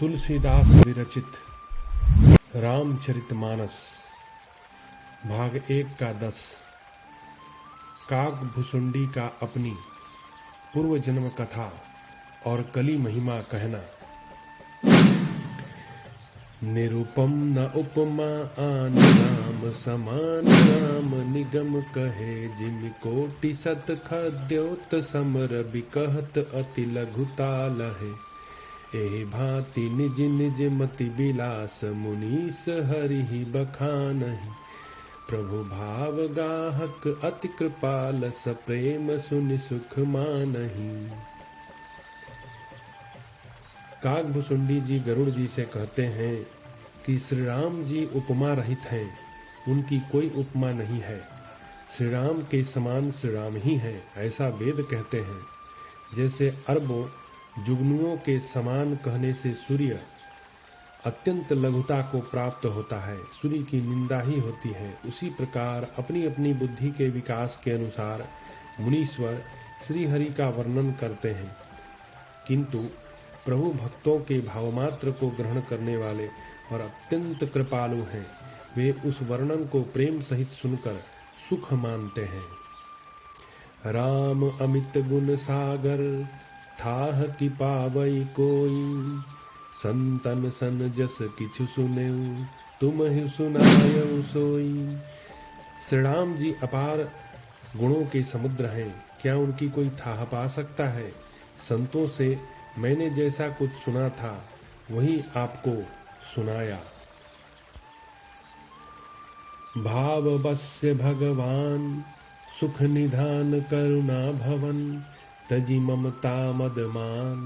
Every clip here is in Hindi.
तुलसीदास विरचित रामचरितमानस भाग 1 का 10। काकभुसुंडी का अपनी पूर्व जन्म कथा और कली महिमा कहना। निरुपम न उपमा आन राम समान, राम निगम कहे जिमि कोटि सत खद्योत समर बिकहत अति लघुता लहे। एहि भांति निज निज मति बिलास, मुनीस हरिहि बखानहि। प्रभु भाव गाहक अति कृपाल, सप्रेम सुनि सुख मानहि। काकभुसुंडी जी गरुड़ जी से कहते हैं कि श्री राम जी उपमा रहित हैं, उनकी कोई उपमा नहीं है। श्री राम के समान श्री राम ही हैं, ऐसा वेद कहते हैं। जैसे अरबों जुगनुओं के समान कहने से सूर्य अत्यंत लघुता को प्राप्त होता है, सूर्य की निंदा ही होती है, उसी प्रकार अपनी अपनी बुद्धि के विकास के अनुसार मुनीश्वर श्री हरि का वर्णन करते हैं। किंतु प्रभु भक्तों के भावमात्र को ग्रहण करने वाले और अत्यंत कृपालु हैं। वे उस वर्णन को प्रेम सहित सुनकर सुख मानते हैं। राम अमित गुण सागर, थाह की पावई कोई। संतन सन जस किछु सुनेऊ, तुम ही सुनायऊ सोई। श्री राम जी अपार गुणों के समुद्र हैं, क्या उनकी कोई थाह पा सकता है। संतों से मैंने जैसा कुछ सुना था वही आपको सुनाया। भाव बस्य भगवान, सुख निधान करुणा भवन। तजी ममता मदमान,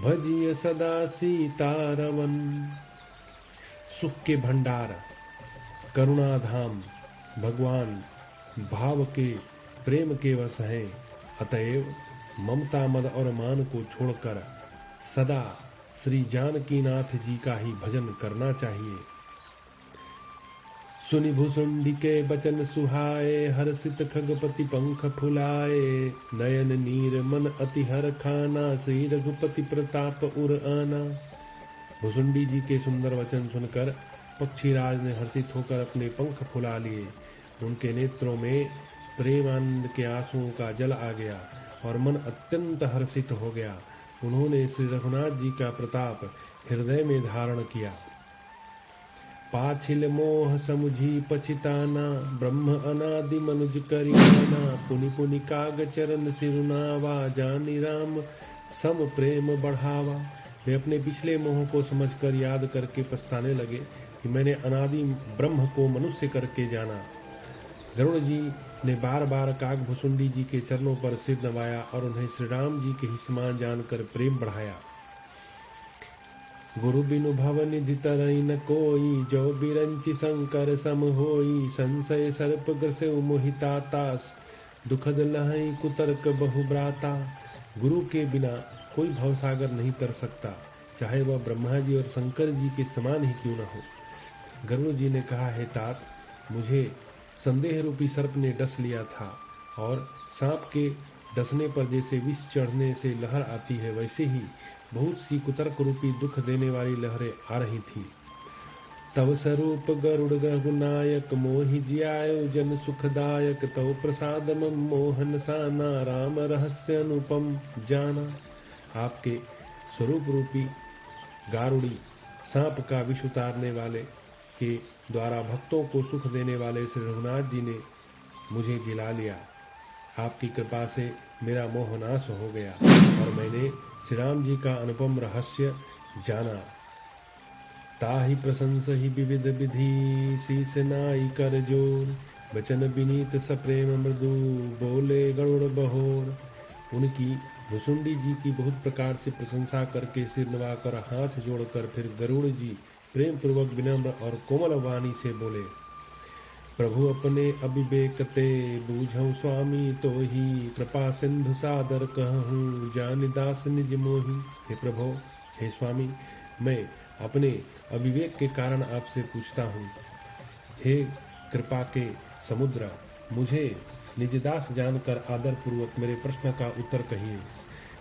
भजिय सदा सीतारमन। सुख के भंडार, करुणा धाम भगवान भाव के प्रेम के वश हैं। अतएव ममता मद और मान को छोड़कर सदा श्री जानकीनाथ जी का ही भजन करना चाहिए। सुनि भुसुंडी के बचन सुहाए, हर्षित खगपति पंख फुलाए। नयन नीर मन अति हर खाना, श्री रघुपति प्रताप उर आना। भुसुंडी जी के सुंदर वचन सुनकर पक्षीराज ने हर्षित होकर अपने पंख फुला लिए। उनके नेत्रों में प्रेमानंद के आंसुओं का जल आ गया और मन अत्यंत हर्षित हो गया। उन्होंने श्री रघुनाथ जी का प्रताप हृदय में धारण किया। पाछिल मोह समुझी पछिताना, ब्रह्म अनादि मनुज करियाना। पुनि पुनि काग चरण सिरुनावा, जानि राम सम प्रेम बढ़ावा। वे अपने पिछले मोह को समझकर याद करके पछताने लगे कि मैंने अनादि ब्रह्म को मनुष्य करके जाना। गरुड़ जी ने बार बार काकभुसुंडी जी के चरणों पर सिर नवाया और उन्हें श्री राम जी के ही समान जानकर प्रेम बढ़ाया। गुरु बिनु भव निधि तरई न कोई, जो बिरंचि शंकर सम होई। संशय सर्प ग्रसेउ मोहितातास, दुखद लहई कुतर्क बहुब्राता। गुरु के बिना कोई भवसागर नहीं तर सकता, चाहे वह ब्रह्मा जी और शंकर जी के समान ही क्यों न हो। गरुड़ जी ने कहा, हे तात, मुझे संदेह रूपी सर्प ने डस लिया था और सांप के डसने पर जैसे विष चढ़ने से लहर आती है, वैसे ही बहुत सी कुतर्क रूपी दुख देने वाली लहरें आ रही थी। तव स्वरूप गरुड़ गहुनायक, मोहि जियायो जन सुखदायक। तव प्रसाद मम मोहन साना, राम रहस्य अनुपम जाना। आपके स्वरूप रूपी गारुड़ी सांप का विष उतारने वाले के द्वारा भक्तों को सुख देने वाले श्री रघुनाथ जी ने मुझे जिला लिया। आपकी कृपा से मेरा मोह नाश हो गया और मैंने श्री राम जी का अनुपम रहस्य जाना। ताहि प्रशंस ही विविध विधि, शीस नाई कर जोर। वचन विनीत सप्रेम मृदु, बोले गरुड़ बहोर। उनकी भुसुंडी जी की बहुत प्रकार से प्रशंसा करके सिर नवाकर हाथ जोड़कर फिर गरुड़ जी प्रेम पूर्वक विनम्र और कोमल वाणी से बोले, प्रभु अपने अविवेकते बूझऊं स्वामी तो ही। कृपा सिंधु सादर कहूँ, जानि दास निज मोहि। हे प्रभु, हे स्वामी, मैं अपने अविवेक के कारण आपसे पूछता हूँ। हे कृपा के समुद्र, मुझे निजदास जानकर आदर पूर्वक मेरे प्रश्न का उत्तर कहिए।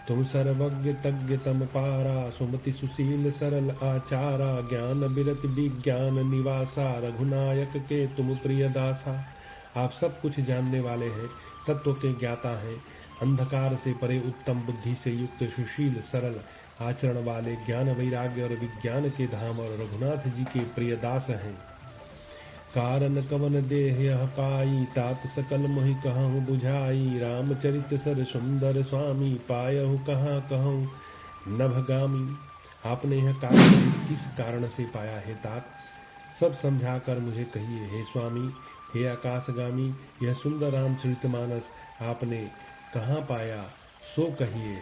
तुम सर्वज्ञ तज्ञ तम पारा, सुमति सुशील सरल आचारा, ज्ञान बिरत विज्ञान निवासा, रघुनायक के तुम प्रिय दासा। आप सब कुछ जानने वाले हैं, तत्व के ज्ञाता हैं, अंधकार से परे उत्तम बुद्धि से युक्त सुशील सरल आचरण वाले, ज्ञान वैराग्य और विज्ञान के धाम और रघुनाथ जी के प्रिय दास हैं। कारण कवन देह यह पाई, तात सकल मोहि कहूँ बुझाई, रामचरित सर सुंदर स्वामी, पायहु कहाँ कहूँ नभगामी। आपने यह कार्य किस कारण से पाया है तात, सब समझाकर मुझे कहिए हे स्वामी। हे आकाशगामी, यह सुंदर रामचरितमानस आपने कहाँ पाया, सो कहिए।